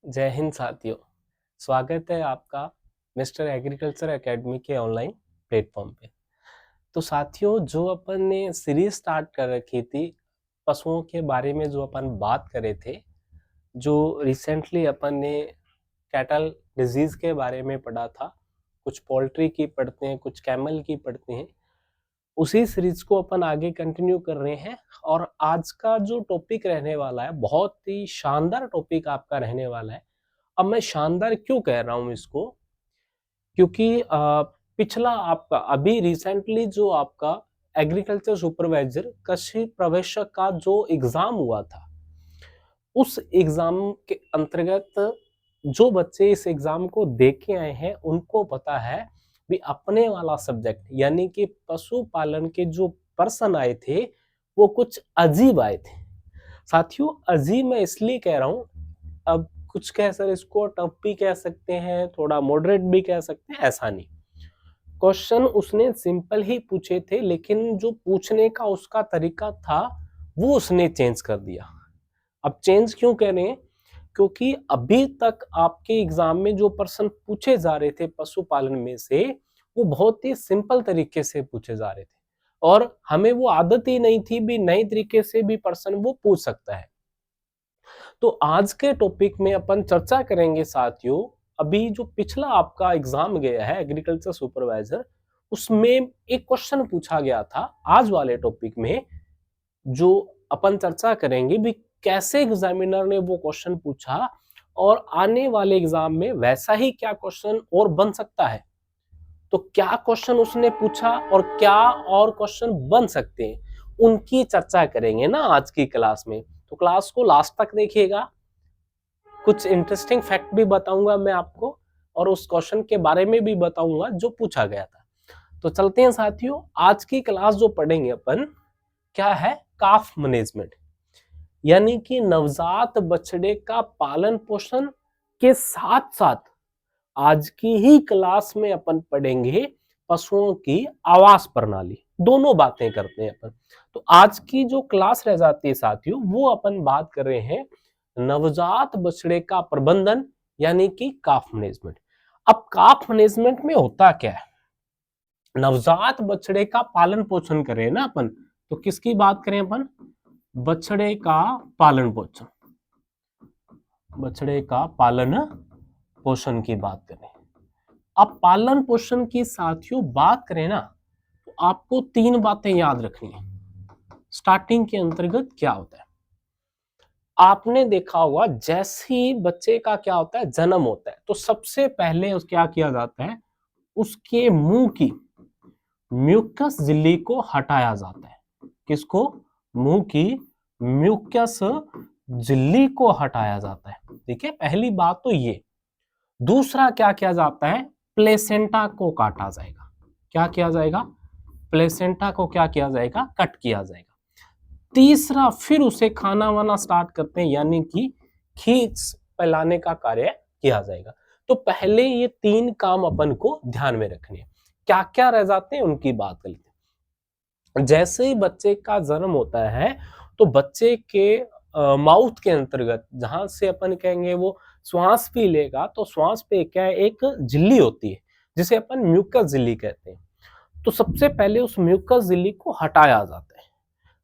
जय हिंद साथियों। स्वागत है आपका मिस्टर एग्रीकल्चर एकेडमी के ऑनलाइन प्लेटफॉर्म पे। तो साथियों, जो अपन ने सीरीज स्टार्ट कर रखी थी पशुओं के बारे में, जो अपन बात कर रहे थे, जो रिसेंटली अपन ने कैटल डिजीज के बारे में पढ़ा था, कुछ पोल्ट्री की पढ़ते हैं, कुछ कैमल की पढ़ते हैं, उसी सीरीज को अपन आगे कंटिन्यू कर रहे हैं। और आज का जो टॉपिक रहने वाला है, बहुत ही शानदार टॉपिक आपका रहने वाला है। अब मैं शानदार क्यों कह रहा हूं इसको, क्योंकि पिछला आपका अभी रिसेंटली जो आपका एग्रीकल्चर सुपरवाइजर कृषि प्रवेशक का जो एग्जाम हुआ था, उस एग्जाम के अंतर्गत जो बच्चे इस एग्जाम को दे के आए हैं उनको पता है भी अपने वाला सब्जेक्ट यानी कि पशुपालन के जो पर्सन आए थे वो कुछ अजीब आए थे। साथियों, अजीब मैं इसलिए कह रहा हूं, अब कुछ कह सर इसको टफ भी कह सकते हैं, थोड़ा मॉडरेट भी कह सकते हैं, ऐसा नहीं। क्वेश्चन उसने सिंपल ही पूछे थे, लेकिन जो पूछने का उसका तरीका था वो उसने चेंज कर दिया। अब चेंज क्यों कह रहे हैं? क्योंकि अभी तक आपके एग्जाम में जो प्रश्न पूछे जा रहे थे पशुपालन में से, वो बहुत ही सिंपल तरीके से पूछे जा रहे थे और हमें वो आदत ही नहीं थी भी नए तरीके से भी प्रश्न वो पूछ सकता है। तो आज के टॉपिक में अपन चर्चा करेंगे साथियों, अभी जो पिछला आपका एग्जाम गया है एग्रीकल्चर सुपरवाइजर, उसमें एक क्वेश्चन पूछा गया था। आज वाले टॉपिक में जो अपन चर्चा करेंगे भी कैसे एग्जामिनर ने वो क्वेश्चन पूछा और आने वाले एग्जाम में वैसा ही क्या क्वेश्चन और बन सकता है। तो क्या क्वेश्चन उसने पूछा और क्या और क्वेश्चन बन सकते हैं, उनकी चर्चा करेंगे ना आज की क्लास में। तो क्लास को लास्ट तक देखिएगा, कुछ इंटरेस्टिंग फैक्ट भी बताऊंगा मैं आपको और उस क्वेश्चन के बारे में भी बताऊंगा जो पूछा गया था। तो चलते हैं साथियों, आज की क्लास जो पढ़ेंगे अपन, क्या है, काफ मैनेजमेंट, यानी कि नवजात बछड़े का पालन पोषण के साथ साथ आज की ही क्लास में अपन पढ़ेंगे पशुओं की आवास प्रणाली। दोनों बातें करते हैं अपन। तो आज की जो क्लास रह जाती है साथियों, वो अपन बात कर रहे हैं नवजात बछड़े का प्रबंधन, यानी कि काफ मैनेजमेंट। अब काफ मैनेजमेंट में होता क्या है? नवजात बछड़े का पालन पोषण करें ना अपन, तो किसकी बात करें अपन? बछड़े का पालन पोषण, बछड़े का पालन पोषण की बात करें। अब पालन पोषण की साथियों बात करें ना, तो आपको तीन बातें याद रखनी है। स्टार्टिंग के अंतर्गत क्या होता है, आपने देखा होगा जैसे ही बच्चे का क्या होता है, जन्म होता है, तो सबसे पहले उस क्या किया जाता है, उसके मुंह की म्यूकस झिल्ली को हटाया जाता है। किसको? मुंह की म्यूकस झिल्ली को हटाया जाता है। ठीक है, पहली बात तो ये। दूसरा क्या किया जाता है, प्लेसेंटा को काटा जाएगा। क्या किया जाएगा? प्लेसेंटा को क्या किया जाएगा? कट किया जाएगा। तीसरा, फिर उसे खाना वाना स्टार्ट करते हैं, यानी कि खींच पिलाने का कार्य किया जाएगा। तो पहले ये तीन काम अपन को ध्यान में रखने हैं। क्या क्या रह जाते हैं उनकी बात कर लेते हैं। जैसे ही बच्चे का जन्म होता है तो बच्चे के माउथ के अंतर्गत, जहां से अपन कहेंगे वो श्वास भी लेगा, तो श्वास पे क्या है, एक झिल्ली होती है जिसे अपन म्यूकस झिल्ली कहते हैं। तो सबसे पहले उस म्यूकस झिल्ली को हटाया जाता है।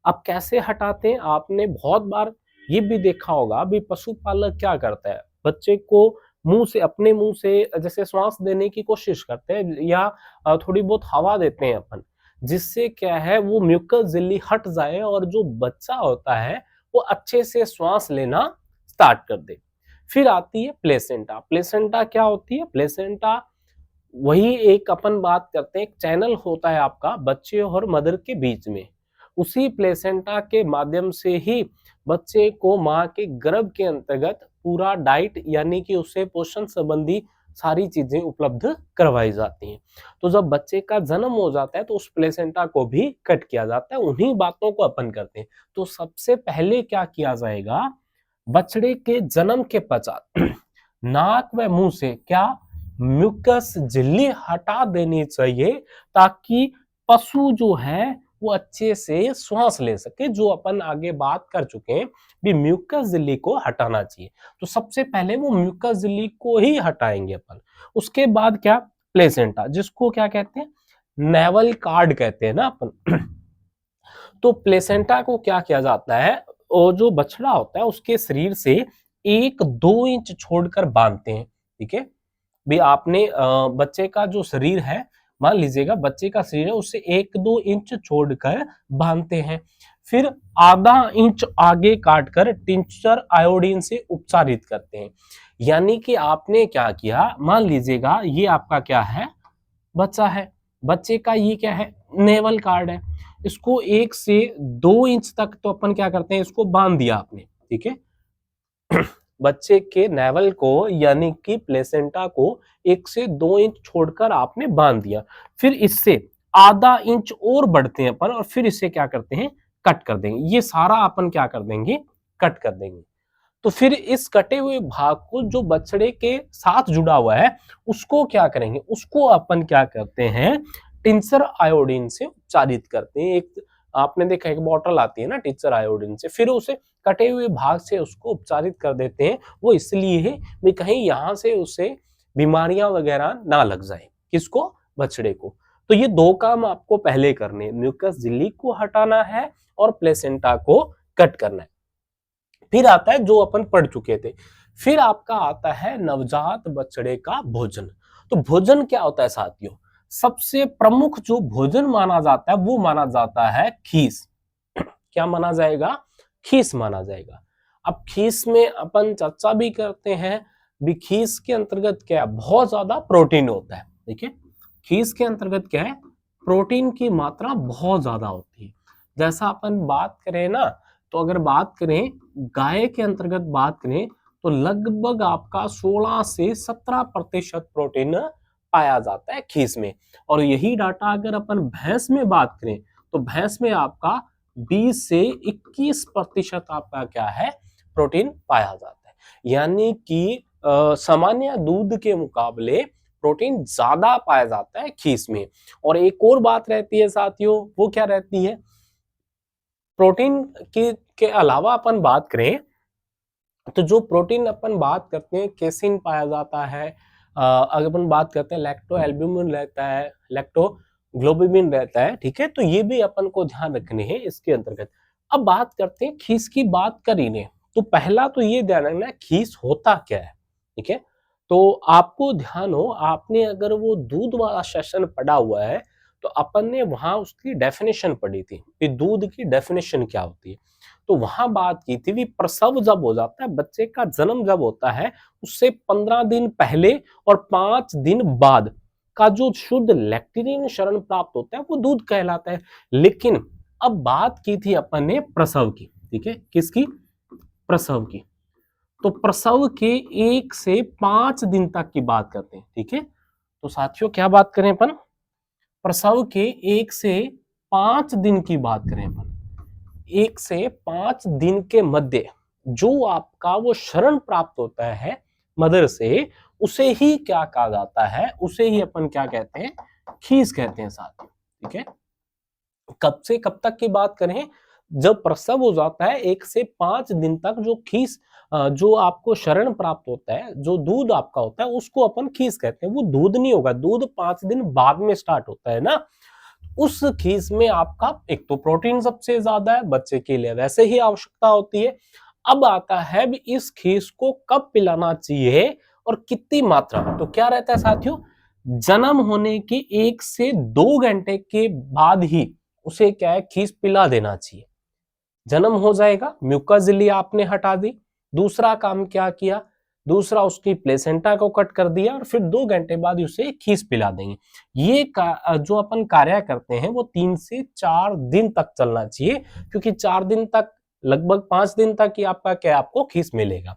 अब कैसे हटाते हैं, आपने बहुत बार ये भी देखा होगा भी पशुपालक क्या करता है, बच्चे को मुंह से, अपने मुंह से जैसे श्वास देने की कोशिश करते हैं या थोड़ी बहुत हवा देते हैं अपन, जिससे क्या है वो म्यूकस झिल्ली हट जाए और जो बच्चा होता है वो अच्छे से श्वास लेना स्टार्ट कर दे। फिर आती है प्लेसेंटा। प्लेसेंटा क्या होती है? प्लेसेंटा वही एक अपन बात करते हैं, एक चैनल होता है आपका बच्चे और मदर के बीच में। उसी प्लेसेंटा के माध्यम से ही बच्चे को माँ के गर्भ के अंतर्गत पूरा डाइट यानी कि उसे पोषण संबंधी सारी चीजें उपलब्ध करवाई जाती हैं। तो जब बच्चे का जन्म हो जाता है तो उस प्लेसेंटा को भी कट किया जाता है। उन्हीं बातों को अपन करते हैं। तो सबसे पहले क्या किया जाएगा, बछड़े के जन्म के पश्चात नाक व मुंह से क्या, म्यूकस झिल्ली हटा देनी चाहिए, ताकि पशु जो है वो अच्छे से श्वास ले सके, जो अपन आगे बात कर चुके हैं भी म्यूकस झिल्ली को हटाना चाहिए। तो सबसे पहले वो म्यूकस झिल्ली को ही हटाएंगे अपन। उसके बाद क्या, प्लेसेंटा, जिसको क्या कहते हैं, नेवल कार्ड कहते हैं ना अपन। तो प्लेसेंटा को क्या किया जाता है, और जो बछड़ा होता है उसके शरीर से 1-2 इंच छोड़कर बांधते हैं, ठीक है। भी आपने बच्चे का जो शरीर है, मान लीजिएगा बच्चे का शरीर है, उससे 1-2 इंच छोड़कर बांधते हैं। फिर आधा इंच आगे काटकर टिंचर आयोडीन से उपचारित करते हैं। यानी कि आपने क्या किया, मान लीजिएगा ये आपका क्या है, बच्चा है, बच्चे का ये क्या है, नेवल कार्ड है, इसको 1 से 2 इंच तक तो अपन क्या करते हैं, इसको बांध दिया आपने, ठीक है। बच्चे के नेवल को यानी कि प्लेसेंटा को 1 से 2 इंच छोड़कर आपने बांध दिया। फिर इससे आधा इंच और बढ़ते हैं अपन, और फिर इसे क्या करते हैं, कट कर देंगे। ये सारा अपन क्या कर देंगे, कट कर देंगे। तो फिर इस कटे हुए भाग को जो बछड़े के साथ जुड़ा हुआ है उसको क्या करेंगे, उसको अपन क्या करते हैं, टिंचर आयोडीन से उपचारित करते हैं। एक आपने देखा एक बॉटल आती है ना टिंचर आयोडीन से, फिर उसे कटे हुए भाग से उसको उपचारित कर देते हैं। वो इसलिए है भी कहीं यहाँ से उसे बीमारियां वगैरह ना लग जाए, किसको, बछड़े को। तो ये 2 काम आपको पहले करने, म्यूकस झिल्ली को हटाना है और प्लेसेंटा को कट करना है। फिर आता है जो अपन पढ़ चुके थे, फिर आपका आता है नवजात बछड़े का भोजन। तो भोजन क्या होता है साथियों, सबसे प्रमुख जो भोजन माना जाता है वो माना जाता है खीस। क्या माना जाएगा, खीस माना जाएगा। अब खीस में अपन चर्चा भी करते हैं भी खीस के अंतर्गत क्या, बहुत ज्यादा प्रोटीन होता है, ठीक है। खीस के अंतर्गत क्या है, प्रोटीन की मात्रा बहुत ज्यादा होती है। जैसा अपन बात करें ना, तो अगर बात करें गाय के अंतर्गत बात करें तो लगभग आपका 16 से 17% प्रोटीन पाया जाता है खीस में। और यही डाटा अगर अपन भैंस में बात करें तो भैंस में आपका 20 से 21% आपका क्या है, प्रोटीन पाया जाता है। यानी कि सामान्य दूध के मुकाबले प्रोटीन ज्यादा पाया जाता है खीस में। और एक और बात रहती है साथियों, वो क्या रहती है, प्रोटीन के अलावा अपन बात करें तो जो प्रोटीन अपन बात करते हैं, केसिन पाया जाता है, अगर अपन बात करते हैं लैक्टो एल्ब्यूमिन रहता है, लैक्टो ग्लोबुलिन रहता है, ठीक है। तो ये भी अपन को ध्यान रखने हैं इसके अंतर्गत। अब बात करते हैं खीस की, बात कर ही ने, तो पहला तो ये ध्यान रखना है खीस होता क्या है, ठीक है। तो आपको ध्यान हो, आपने अगर वो दूध वाला सेशन पढ़ा हुआ है तो अपन ने वहां उसकी डेफिनेशन पढ़ी थी कि दूध की डेफिनेशन क्या होती है। तो वहां बात की थी भी प्रसव जब हो जाता है, बच्चे का जन्म जब होता है उससे 15 दिन पहले और 5 दिन बाद का जो शुद्ध लैक्टिन शरण प्राप्त होता है वो दूध कहलाता है। लेकिन अब बात की थी अपन ने प्रसव की, ठीक है, किसकी, प्रसव की। तो प्रसव के 1 से 5 दिन तक की बात करते हैं, ठीक है। तो साथियों क्या बात करें अपन, प्रसव के 1 से 5 दिन की बात करें अपन, 1 से 5 दिन के मध्य जो आपका वो शरण प्राप्त होता है मदर से, उसे ही क्या कहा जाता है, उसे ही अपन क्या कहते हैं, खीस कहते हैं साथ, ठीक है। कब से कब तक की बात करें, जब प्रसव हो जाता है 1 से 5 दिन तक जो खीस जो आपको शरण प्राप्त होता है, जो दूध आपका होता है उसको अपन खीस कहते हैं। वो दूध नहीं होगा, दूध 5 दिन बाद में स्टार्ट होता है ना। उस खीस में आपका एक तो प्रोटीन सबसे ज्यादा है, बच्चे के लिए वैसे ही आवश्यकता होती है। अब आता है भी इस खीस को कब पिलाना चाहिए और कितनी मात्रा। तो क्या रहता है साथियों, जन्म होने के 1 से 2 घंटे के बाद ही उसे क्या है, खीस पिला देना चाहिए। जन्म हो जाएगा, म्यूकस झिल्ली आपने हटा दी, दूसरा काम क्या किया, दूसरा उसकी प्लेसेंटा को कट कर दिया और फिर 2 घंटे बाद उसे खीस पिला देंगे। ये जो अपन कार्य करते हैं वो 3 से 4 दिन तक चलना चाहिए, क्योंकि 4 दिन तक, लगभग 5 दिन तक ही आपका क्या, आपको खीस मिलेगा।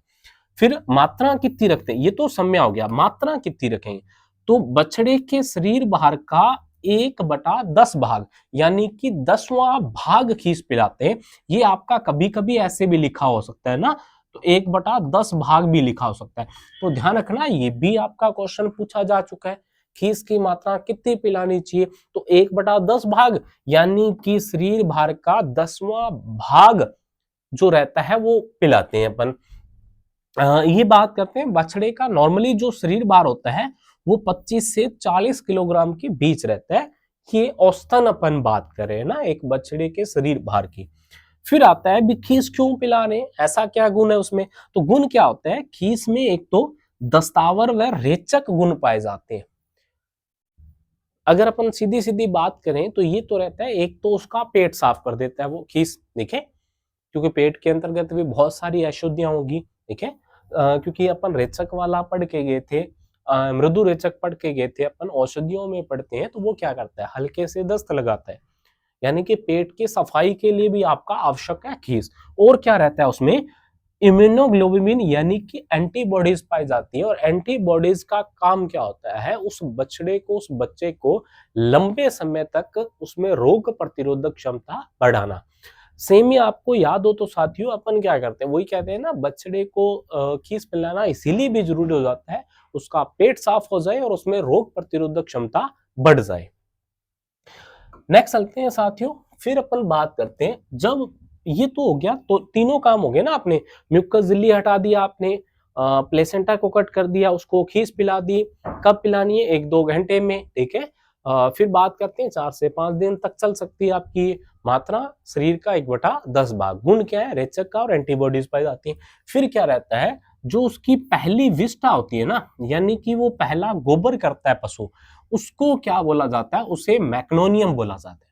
फिर मात्रा कितनी रखते हैं, ये तो समय हो गया, मात्रा कितनी रखेंगे, तो बछड़े के शरीर बाहर का 1/10 भाग, यानी कि 10वां भाग खीस पिलाते हैं। ये आपका कभी कभी ऐसे भी लिखा हो सकता है ना, तो 1/10 भाग भी लिखा हो सकता है। तो ध्यान रखना, ये भी आपका क्वेश्चन पूछा जा चुका है खीस की मात्रा कितनी पिलानी चाहिए, तो 1/10 भाग, यानी कि शरीर भार का 10वां भाग जो रहता है वो पिलाते हैं अपन। ये बात करते हैं बछड़े का नॉर्मली जो शरीर भार होता है वो 25 से 40 किलोग्राम के बीच रहता है। ये औसतन अपन बात कर रहे हैं ना एक बछड़े के शरीर भार की। फिर आता है भी खीस क्यों पिला रहे हैं, ऐसा क्या गुण है उसमें, तो गुण क्या होता है खीस में, एक तो दस्तावर व रेचक गुण पाए जाते हैं। अगर अपन सीधी सीधी बात करें तो ये तो रहता है, एक तो उसका पेट साफ कर देता है वो खीस, ठीक है, क्योंकि पेट के अंतर्गत भी बहुत सारी अशुद्धियां होगी, ठीक है। क्योंकि अपन रेचक वाला पढ़ के गए थे, मृदु रेचक पढ़ के गए थे अपन, औषधियों में पढ़ते हैं तो वो क्या करता है हल्के से दस्त लगाता है, यानी कि पेट की सफाई के लिए भी आपका आवश्यक है खीस। और क्या रहता है उसमें, इम्यूनोग्लोबुलिन यानी कि एंटीबॉडीज पाई जाती है, और एंटीबॉडीज का काम क्या होता है उस बछड़े को, उस बच्चे को लंबे समय तक उसमें रोग प्रतिरोधक क्षमता बढ़ाना। सेम ही आपको याद हो तो साथियों अपन क्या करते हैं, वही कहते हैं ना बछड़े को खीस पिलाना इसीलिए भी जरूरी हो जाता है, उसका पेट साफ हो जाए और उसमें रोग प्रतिरोधक क्षमता बढ़ जाए। नेक्स्ट चलते हैं साथियों, फिर अपन बात करते हैं, जब ये तो हो गया तो तीनों काम हो गए ना, आपने म्यूकस झिल्ली हटा दिया, आपने प्लेसेंटा को कट कर दिया, उसको खीस पिला दी, कब पिलानी है 1-2 घंटे में, ठीक है। फिर बात करते हैं 4 से 5 दिन तक चल सकती है आपकी मात्रा, शरीर का 1/10 भाग, गुण क्या है रेचक का और एंटीबॉडीज पाई जाती है। फिर क्या रहता है, जो उसकी पहली विष्ठा होती है ना, यानी कि वो पहला गोबर करता है पशु, उसको क्या बोला जाता है, उसे मैक्नोनियम बोला जाता है।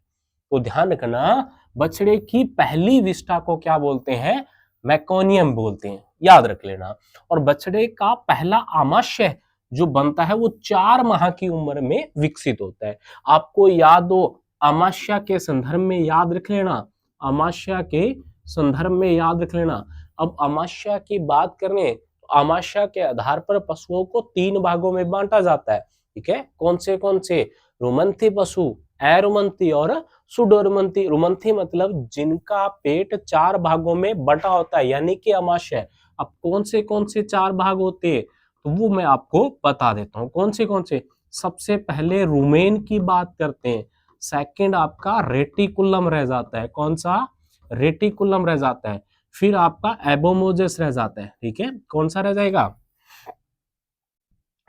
तो ध्यान रखना, बछड़े की पहली विष्ठा को क्या बोलते हैं, मैकोनियम बोलते हैं, याद रख लेना। और बछड़े का पहला आमाशय जो बनता है वो 4 माह की उम्र में विकसित होता है। आपको याद हो, आमाशय के संदर्भ में याद रख लेना, आमाशय के संदर्भ में याद रख लेना। अब आमाशय की बात करें तो आमाशय के आधार पर पशुओं को 3 भागों में बांटा जाता है, ठीक है। कौन से, रुमंथी पशु, अरुमंथी और सुडोरमंथी। रुमंथी मतलब जिनका पेट 4 भागों में बटा होता है, यानी कि आमाशय। अब कौन से 4 भाग होते हैं, तो वो मैं आपको बता देता हूँ कौन से। सबसे पहले रुमेन की बात करते हैं, सेकंड आपका रेटिकुलम रह जाता है, कौन सा, रेटिकुलम रह जाता है। फिर आपका एबोमोजेस रह जाता है, ठीक है, कौन सा रह जाएगा।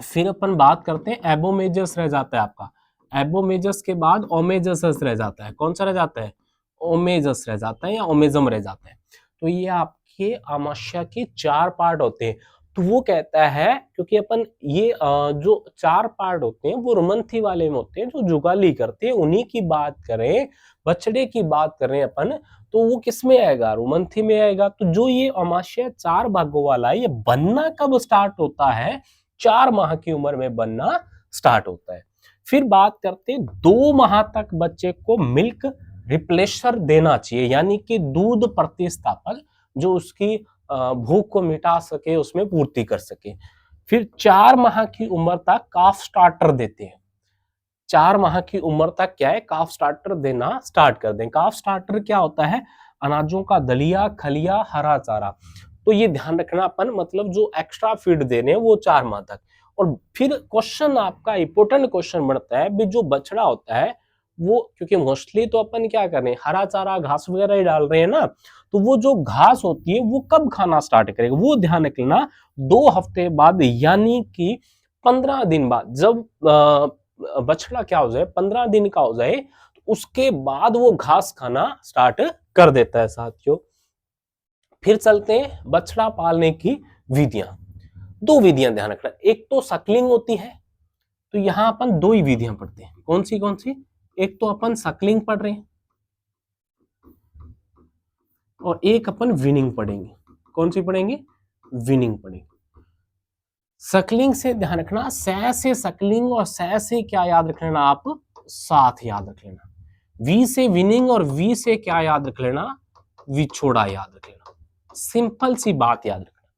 फिर अपन बात करते हैं एबोमेजस रह जाता है आपका, एबोमेजस के बाद ओमेजस रह जाता है, कौन सा रह जाता है, ओमेजस रह जाता है या ओमेजम रह जाता है। तो ये आपके आमाशय के 4 पार्ट होते हैं। तो वो कहता है, क्योंकि अपन ये जो 4 पार्ट होते हैं वो रुमंथी वाले में होते हैं, जो जुगाली करते हैं, उन्हीं की बात करें, बछड़े की बात करें अपन, तो वो किस में आएगा, रुमंथी में आएगा। तो जो ये आमाशय 4 भागों वाला है, ये बनना कब स्टार्ट होता है, 4 माह की उम्र में बनना स्टार्ट होता है। फिर बात करते हैं 2 माह तक बच्चे को मिल्क रिप्लेसर देना चाहिए, यानी कि दूध प्रतिस्थापक जो उसकी भूख को मिटा सके, उसमें पूर्ति कर सके। फिर 4 माह की उम्र तक काफ स्टार्टर देते हैं, 4 माह की उम्र तक क्या है, काफ स्टार्टर देना स्टार्ट कर दें। काफ स्टार्टर क्या होता है, अनाजों का दलिया, खलिया, हरा चारा। तो ये ध्यान रखना अपन, मतलब जो एक्स्ट्रा फीड दे रहे हैं वो 4 माह तक। और फिर क्वेश्चन आपका इंपॉर्टेंट क्वेश्चन बनता है भी, जो बछड़ा होता है वो, क्योंकि मोस्टली तो अपन क्या कर रहे हैं, हरा चारा घास वगैरह ही डाल रहे हैं ना, तो वो जो घास होती है वो कब खाना स्टार्ट करेगा, वो ध्यान रख लेना 2 हफ्ते बाद, यानी कि 15 दिन बाद। जब बछड़ा क्या हो जाए, 15 दिन का हो जाए, तो उसके बाद वो घास खाना स्टार्ट कर देता है साथियों। फिर चलते हैं बछड़ा पालने की विधियां। 2 विधियां ध्यान रखना, एक तो सकलिंग होती है, तो यहां अपन 2 ही विधियां पढ़ते हैं, कौन सी, एक तो अपन सकलिंग पढ़ रहे हैं और एक अपन विनिंग पढ़ेंगे। कौन सी पढ़ेंगे, विनिंग पढ़ेंगे। सकलिंग से ध्यान रखना, सै से सकलिंग और सै से क्या याद रख लेना आप, साथ याद रख लेना। वी से विनिंग और वी से क्या याद रख लेना, विछोड़ा याद रख लेना। सिंपल सी बात याद रखना,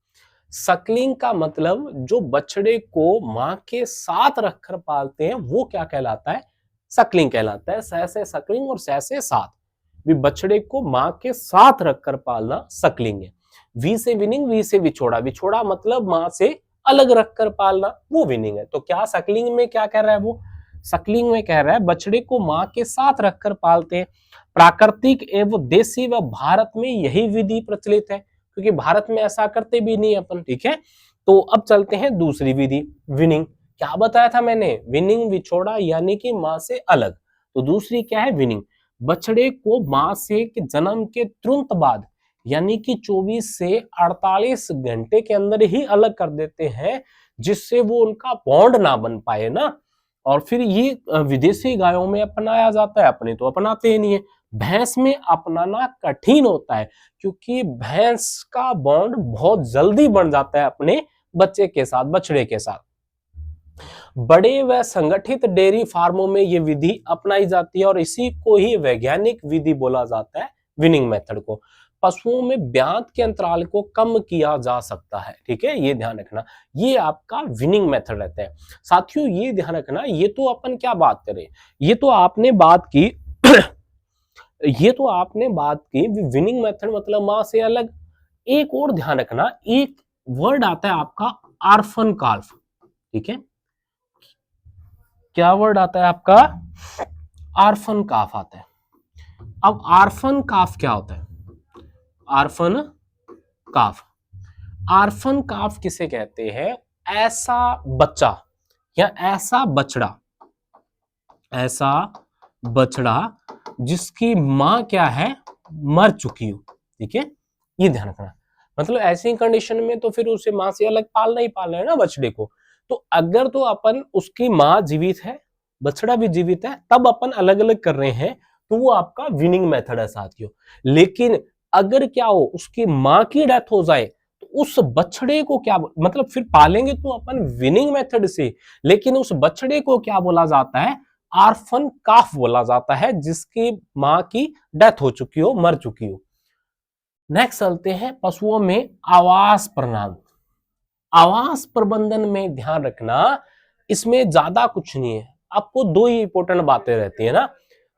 सकलिंग का मतलब जो बछड़े को मां के साथ रखकर पालते हैं वो क्या कहलाता है, सकलिंग कहलाता है। सै से सकलिंग और सै से साथ, भी बछड़े को मां के साथ रखकर पालना सकलिंग है। वी से विनिंग, वी से विछोड़ा, विछोड़ा मतलब मां से अलग रखकर पालना वो विनिंग है। तो क्या सकलिंग में क्या कह रहा है वो, सकलिंग में कह रहा है बछड़े को मां के साथ रखकर पालते हैं। प्राकृतिक एवं देसी व भारत में यही विधि प्रचलित है, क्योंकि भारत में ऐसा करते भी नहीं अपन, ठीक है। तो अब चलते हैं दूसरी विधि, विनिंग। क्या बताया था मैंने, विनिंग विछोड़ा यानी कि मां से अलग। तो दूसरी क्या है, विनिंग। बछड़े को मां से के जन्म के तुरंत बाद यानी कि 24 से 48 घंटे के अंदर ही अलग कर देते हैं, जिससे वो उनका बॉन्ड ना बन पाए ना। और फिर ये विदेशी गायों में अपनाया जाता है, अपने तो अपनाते ही नहीं है। भैंस में अपनाना कठिन होता है, क्योंकि भैंस का बॉन्ड बहुत जल्दी बन जाता है अपने बच्चे के साथ, बछड़े के साथ। बड़े व संगठित डेयरी फार्मों में ये विधि अपनाई जाती है और इसी को ही वैज्ञानिक विधि बोला जाता है, विनिंग मेथड को। पशुओं में ब्यात के अंतराल को कम किया जा सकता है, ठीक है, ये ध्यान रखना। ये आपका विनिंग मेथड रहता है। साथियों ये ध्यान रखना, ये तो अपन क्या बात करें, ये तो आपने बात की ये तो आपने बात की विनिंग मेथड मतलब मां से अलग। एक और ध्यान रखना, एक वर्ड आता है आपका आर्फन काल्फ, ठीक है। क्या वर्ड आता है आपका, आर्फन काफ आता है। अब आर्फन काफ क्या होता है, आर्फन काफ, आर्फन काफ किसे कहते हैं, ऐसा बच्चा या ऐसा बछड़ा, ऐसा बछड़ा जिसकी मां क्या है, मर चुकी हो, ठीक है, ये ध्यान रखना। मतलब ऐसी कंडीशन में तो फिर उसे मां से अलग पालना ही पालना है ना बछड़े को। तो अगर तो अपन उसकी मां जीवित है, बछड़ा भी जीवित है, तब अपन अलग अलग कर रहे हैं, तो वो आपका विनिंग मेथड है साथियों। लेकिन अगर क्या हो, उसकी मां की डेथ हो जाए, तो उस बछड़े को क्या मतलब, फिर पालेंगे तो अपन विनिंग मेथड से, लेकिन उस बछड़े को क्या बोला जाता है, आर्फन काफ बोला जाता है, जिसकी मां की डेथ हो चुकी हो, मर चुकी हो। नेक्स्ट चलते हैं पशुओं में आवास प्रणाली। आवास प्रबंधन में ध्यान रखना, इसमें ज्यादा कुछ नहीं है, आपको दो ही इंपॉर्टेंट बातें रहती है ना।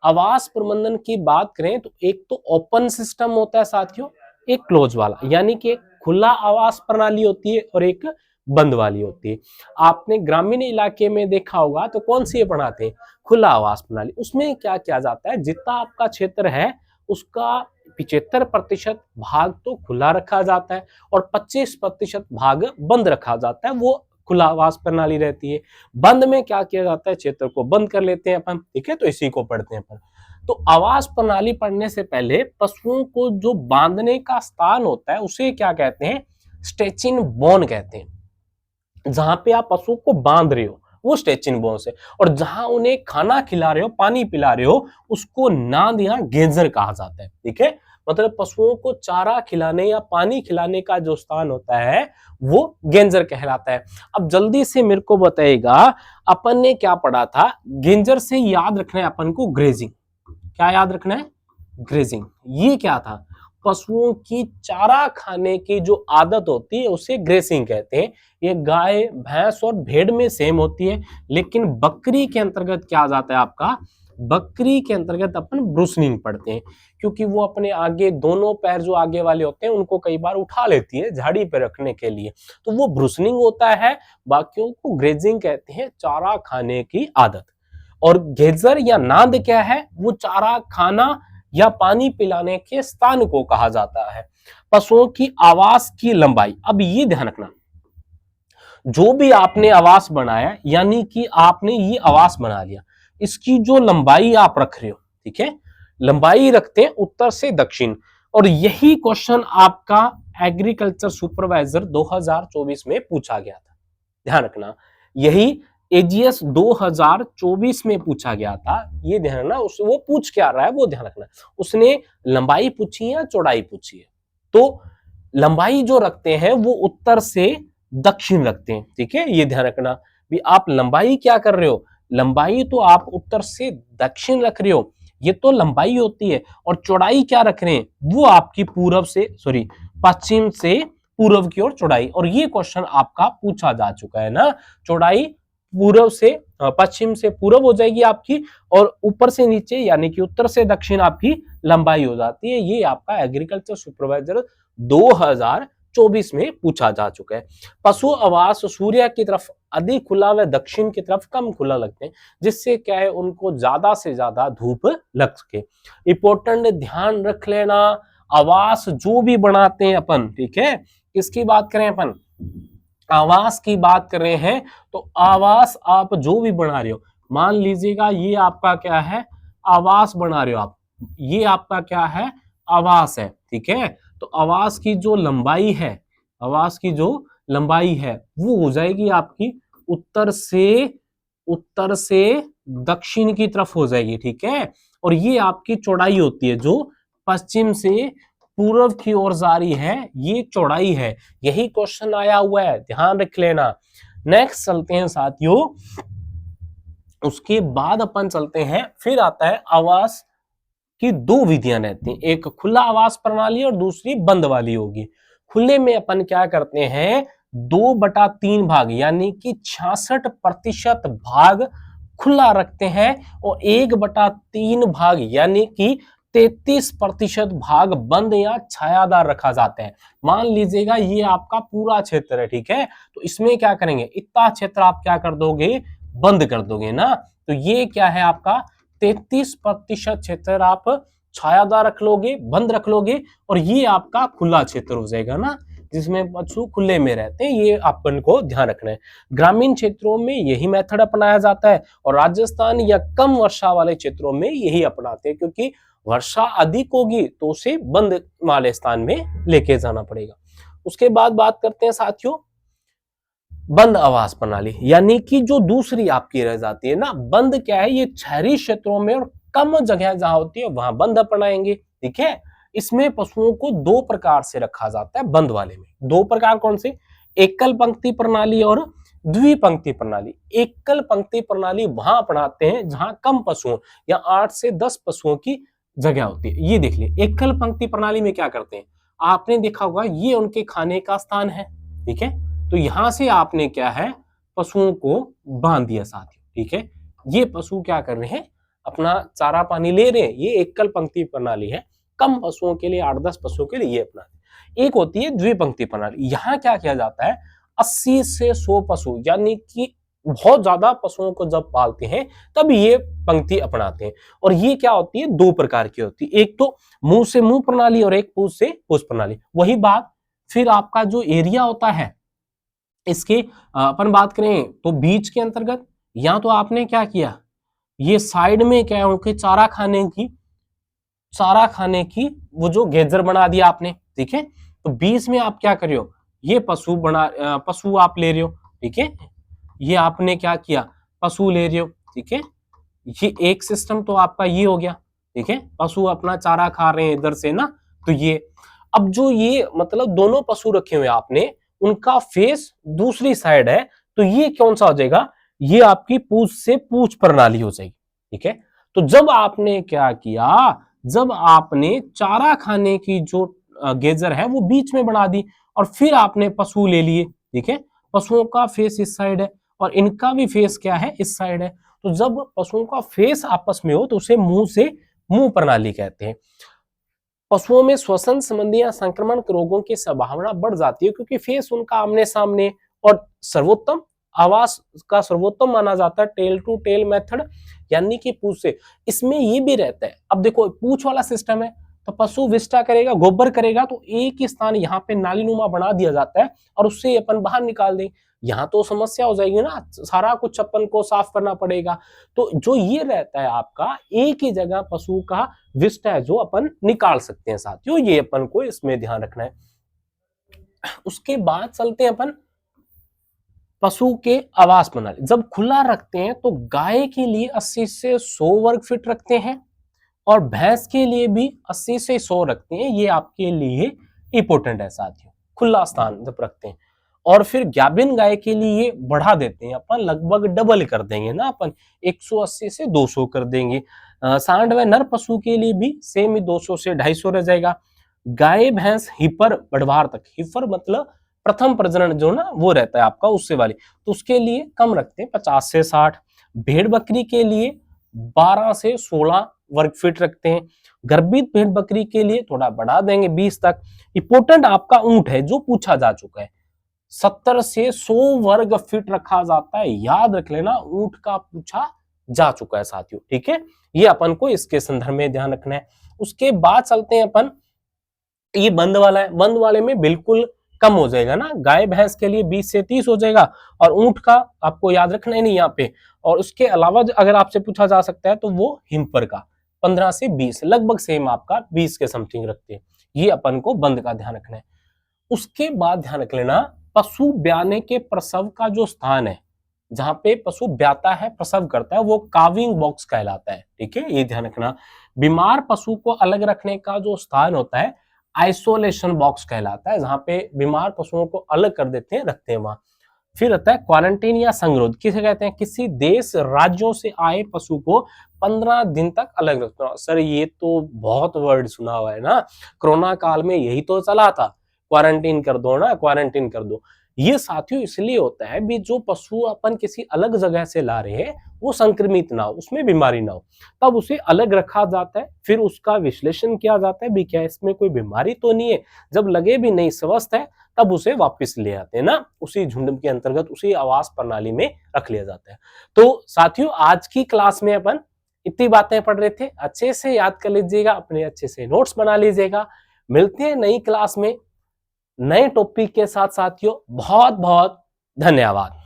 आवास प्रबंधन की बात करें तो एक तो ओपन सिस्टम होता है साथियों, एक क्लोज वाला, यानी कि एक खुला आवास प्रणाली होती है और एक बंद वाली होती है। आपने ग्रामीण इलाके में देखा होगा तो कौन सी पढ़ाते हैं, खुला आवास प्रणाली। उसमें क्या किया जाता है, जितना आपका क्षेत्र है उसका 75% भाग तो खुला रखा जाता है और 25% भाग बंद रखा जाता है, वो खुला आवास प्रणाली रहती है। बंद में क्या किया जाता है, क्षेत्र को बंद कर लेते हैं अपन, ठीक है, तो इसी को पढ़ते हैं अपन। तो आवास प्रणाली पढ़ने से पहले पशुओं को जो बांधने का स्थान होता है उसे क्या कहते हैं, स्टेचिंग बोन कहते हैं। जहां पे आप पशु को बांध रहे हो वो स्टेचिंग बोन से, और जहां उन्हें खाना खिला रहे हो, पानी पिला रहे हो, उसको नांद या गेंजर कहा जाता है, ठीक है। मतलब पशुओं को चारा खिलाने या पानी खिलाने का जो स्थान होता है वो गेंजर कहलाता है। अब जल्दी से मेरे को बताइएगा, अपन ने क्या पढ़ा था, गेंजर से याद रखना है अपन को ग्रेजिंग। क्या याद रखना है, ग्रेजिंग। ये क्या था, पशुओं की चारा खाने की जो आदत होती है उसे ग्रेसिंग कहते हैं। ये गाय भैंस और भेड़ में सेम होती है, लेकिन बकरी के अंतर्गत क्या आ जाता है आपका, बकरी के अंतर्गत अपन ब्रूसनिंग पढ़ते हैं, क्योंकि वो अपने आगे दोनों पैर जो आगे वाले होते हैं उनको कई बार उठा लेती है झाड़ी पे रखने के लिए, तो वो ब्रूसनिंग होता है। बाकियों को ग्रेजिंग कहते हैं, चारा खाने की आदत। और गेजर या नाद क्या है, वो चारा खाना या पानी पिलाने के स्थान को कहा जाता है। पशुओं की आवास की लंबाई, अब ये ध्यान रखना, जो भी आपने आवास बनाया यानी कि आपने ये आवास बना लिया, इसकी जो लंबाई आप रख रहे हो, ठीक है, लंबाई रखते हैं उत्तर से दक्षिण। और यही क्वेश्चन आपका एग्रीकल्चर सुपरवाइजर 2024 में पूछा गया था, ध्यान रखना। यही एजीएस 2024 में पूछा गया था, ये ध्यान रखना। वो पूछ क्या रहा है वो ध्यान रखना, उसने लंबाई पूछी है चौड़ाई पूछी है। तो लंबाई जो रखते हैं वो उत्तर से दक्षिण रखते हैं, ठीक है, ये ध्यान रखना। भी आप लंबाई क्या कर रहे हो, लंबाई तो आप उत्तर से दक्षिण रख रहे हो, ये तो लंबाई होती है। और चौड़ाई क्या रख रहे हैं, वो आपकी पूरब से सॉरी पश्चिम से पूर्व की ओर चौड़ाई। और ये क्वेश्चन आपका पूछा जा चुका है ना, चौड़ाई पूर्व से पश्चिम से पूर्व हो जाएगी आपकी, और ऊपर से नीचे यानी कि उत्तर से दक्षिण आपकी लंबाई हो जाती है। ये आपका एग्रीकल्चर सुपरवाइजर 2024 में पूछा जा चुका है। पशु आवास सूर्य की तरफ अधिक खुला व दक्षिण की तरफ कम खुला लगते हैं, जिससे क्या है उनको ज्यादा से ज्यादा धूप लग सके। इंपॉर्टेंट ध्यान रख लेना, आवास जो भी बनाते हैं अपन, ठीक है, किसकी बात करें अपन, आवास की बात कर रहे हैं, तो आवास आप जो भी बना रहे हो, मान लीजिएगा ये आपका क्या है, आवास बना रहे हो आप, ये आपका क्या है, आवास है, ठीक है। तो आवास की जो लंबाई है, आवास की जो लंबाई है वो हो जाएगी आपकी उत्तर से दक्षिण की तरफ हो जाएगी, ठीक है। और ये आपकी चौड़ाई होती है जो पश्चिम से पूर्व की ओर जा रही है, ये चौड़ाई है। यही क्वेश्चन आया हुआ है, ध्यान रख लेना। नेक्स्ट चलते हैं साथियों, उसके बाद अपन चलते हैं, फिर आता है आवास की दो विधियां रहती हैं, एक खुला आवास प्रणाली और दूसरी बंद वाली होगी। खुले में अपन क्या करते हैं, 2/3 भाग यानी कि 66% भाग खुला रखते हैं और 1/3 भाग यानी कि 33% भाग बंद या छायादार रखा जाता है। मान लीजिएगा ये आपका पूरा क्षेत्र है, ठीक है, तो इसमें क्या करेंगे, इतना क्षेत्र आप क्या कर दोगे, बंद कर दोगे ना। तो ये क्या है आपका 33% क्षेत्र आप छायादार रख लोगे, बंद रख लोगे, और ये आपका खुला क्षेत्र हो जाएगा ना, जिसमें पशु खुले में रहते हैं। ये अपन को ध्यान रखना है। ग्रामीण क्षेत्रों में यही मेथड अपनाया जाता है और राजस्थान या कम वर्षा वाले क्षेत्रों में यही अपनाते हैं, क्योंकि वर्षा अधिक होगी तो उसे बंद वाले स्थान में लेके जाना पड़ेगा। उसके बाद बात करते हैं साथियों बंद आवास प्रणाली, यानी कि जो दूसरी आपकी रह जाती है ना, बंद क्या है, ये शहरी क्षेत्रों में और कम जगह जहां होती है वहां बंद अपनाएंगे, ठीक है। इसमें पशुओं को दो प्रकार से रखा जाता है बंद वाले में। दो प्रकार कौन से, एकल पंक्ति प्रणाली और द्विपंक्ति प्रणाली। एकल पंक्ति प्रणाली वहां अपनाते हैं जहां कम पशुओं या 8 से 10 पशुओं की जगह होती है। ये देख लिया, एकल पंक्ति प्रणाली में क्या करते हैं, आपने देखा होगा ये उनके खाने का स्थान है, ठीक है। तो यहां से आपने क्या है, पशुओं को बांध दिया साथियों, ठीक है। ये पशु क्या कर रहे हैं, अपना चारा पानी ले रहे हैं। ये एकल पंक्ति प्रणाली है, कम पशुओं के लिए, 8-10 पशुओं के लिए ये अपना। एक होती है द्विपंक्ति प्रणाली, यहाँ क्या किया जाता है, 80 से 100 पशु यानी कि बहुत ज्यादा पशुओं को जब पालते हैं तब ये पंक्ति अपनाते हैं। और ये क्या होती है, दो प्रकार की होती है, एक तो मुंह से मुंह प्रणाली और एक पूंछ से पूंछ प्रणाली। वही बात, फिर आपका जो एरिया होता है इसके अपन बात करें तो बीच के अंतर्गत, या तो आपने क्या किया, ये साइड में क्या है उनके चारा खाने की वो जो गेजर बना दिया आपने, ठीक है। तो बीच में आप क्या कर रहे हो, ये पशु आप ले रहे हो, ठीक है। ये आपने क्या किया, पशु ले रहे हो, ठीक है। ये एक सिस्टम तो आपका ये हो गया, ठीक है, पशु अपना चारा खा रहे हैं इधर से ना। तो ये अब जो ये मतलब दोनों पशु रखे हुए आपने, उनका फेस दूसरी साइड है, तो ये कौन सा हो जाएगा, ये आपकी पूंछ से पूंछ प्रणाली हो जाएगी, ठीक है। तो जब आपने क्या किया, जब आपने चारा खाने की जो गेजर है वो बीच में बना दी और फिर आपने पशु ले लिए, ठीक है। पशुओं का फेस इस साइड है और इनका भी फेस क्या है, इस साइड है। तो जब पशुओं का फेस आपस में हो तो उसे मुंह से मुंह प्रणाली कहते हैं। पशुओं में श्वसन संबंधी या संक्रमण रोगों की संभावना बढ़ जाती है, क्योंकि फेस उनका आमने सामने, और सर्वोत्तम आवास का सर्वोत्तम माना जाता है टेल टू टेल मेथड, यानी कि पूंछ से। इसमें ये भी रहता है, अब देखो पूंछ वाला सिस्टम है तो पशु विष्टा करेगा, गोबर करेगा, तो एक ही स्थान यहाँ पे नालीनुमा बना दिया जाता है और उससे अपन बाहर निकाल दें। यहाँ तो समस्या हो जाएगी ना, सारा कुछ अपन को साफ करना पड़ेगा। तो जो ये रहता है आपका, एक ही जगह पशु का विष्टा है जो अपन निकाल सकते हैं साथियों, ये अपन को इसमें ध्यान रखना है। उसके बाद चलते हैं अपन पशु के आवास प्रणाली। जब खुला रखते हैं तो गाय के लिए 80 से 100 वर्ग फीट रखते हैं और भैंस के लिए भी 80 से 100 रखते हैं। ये आपके लिए इंपॉर्टेंट है साथियों, खुला स्थान जब रखते हैं। और फिर गाभिन गाय के लिए बढ़ा देते हैं अपन, लगभग डबल कर देंगे ना अपन, 180 से 200 कर देंगे। सांड व नर पशु के लिए भी सेम ही 200 से 250 रह जाएगा। गाय भैंस हिपर बढ़वार तक, हिपर मतलब प्रथम प्रजनन जो ना वो रहता है आपका उससे वाली, तो उसके लिए कम रखते हैं 50 से 60। भेड़ बकरी के लिए 12 से 16 वर्ग फीट रखते हैं। गर्भित भेड़ बकरी के लिए थोड़ा बढ़ा देंगे 20 तक। इंपोर्टेंट आपका ऊंट है जो पूछा जा चुका है, 70 से 100 वर्ग फीट रखा जाता है, याद रख लेना, ऊंट का पूछा जा चुका है साथियों, ठीक है। ये अपन को इसके संदर्भ में ध्यान रखना है। उसके बाद चलते हैं अपन, ये बंद वाला है, बंद वाले में बिल्कुल कम हो जाएगा ना, गाय भैंस के लिए 20 से 30 हो जाएगा, और ऊंट का आपको याद रखना है नहीं यहाँ पे। और उसके अलावा अगर आपसे पूछा जा सकता है तो वो हिम्पर का 15 से 20, लगभग सेम आपका 20 के समथिंग रखते हैं। ये अपन को बंद का ध्यान रखना है। उसके बाद ध्यान रख लेना, पशु ब्याने के प्रसव का जो स्थान है, जहां पे पशु ब्याता है, प्रसव करता है, वो काविंग बॉक्स कहलाता है, ठीक है, ये ध्यान रखना। बीमार पशु को अलग रखने का जो स्थान होता है, आइसोलेशन बॉक्स कहलाता है, जहां पे बीमार पशुओं को अलग कर देते हैं, रखते हैं वहां। फिर आता है क्वारंटीन या संगरोध, किसे कहते हैं, किसी देश राज्यों से आए पशु को 15 दिन तक अलग रखना। सर ये तो बहुत वर्ड सुना हुआ है ना, कोरोना काल में यही तो चला था, क्वारंटीन कर दो ना, क्वारंटीन कर दो। ये साथियों इसलिए होता है भी जो पशु अपन किसी अलग जगह से ला रहे हैं वो संक्रमित ना हो, उसमें बीमारी ना हो, तब उसे अलग रखा जाता है। फिर उसका विश्लेषण किया जाता है भी क्या इसमें कोई बीमारी तो नहीं है, जब लगे भी नहीं स्वस्थ है तब उसे वापस ले आते हैं ना, उसी झुंड के अंतर्गत उसी आवास प्रणाली में रख लिया जाता है। तो साथियों आज की क्लास में अपन इतनी बातें पढ़ रहे थे, अच्छे से याद कर लीजिएगा, अपने अच्छे से नोट्स बना लीजिएगा। मिलते हैं नई क्लास में नए टॉपिक के साथ साथियों, बहुत बहुत धन्यवाद।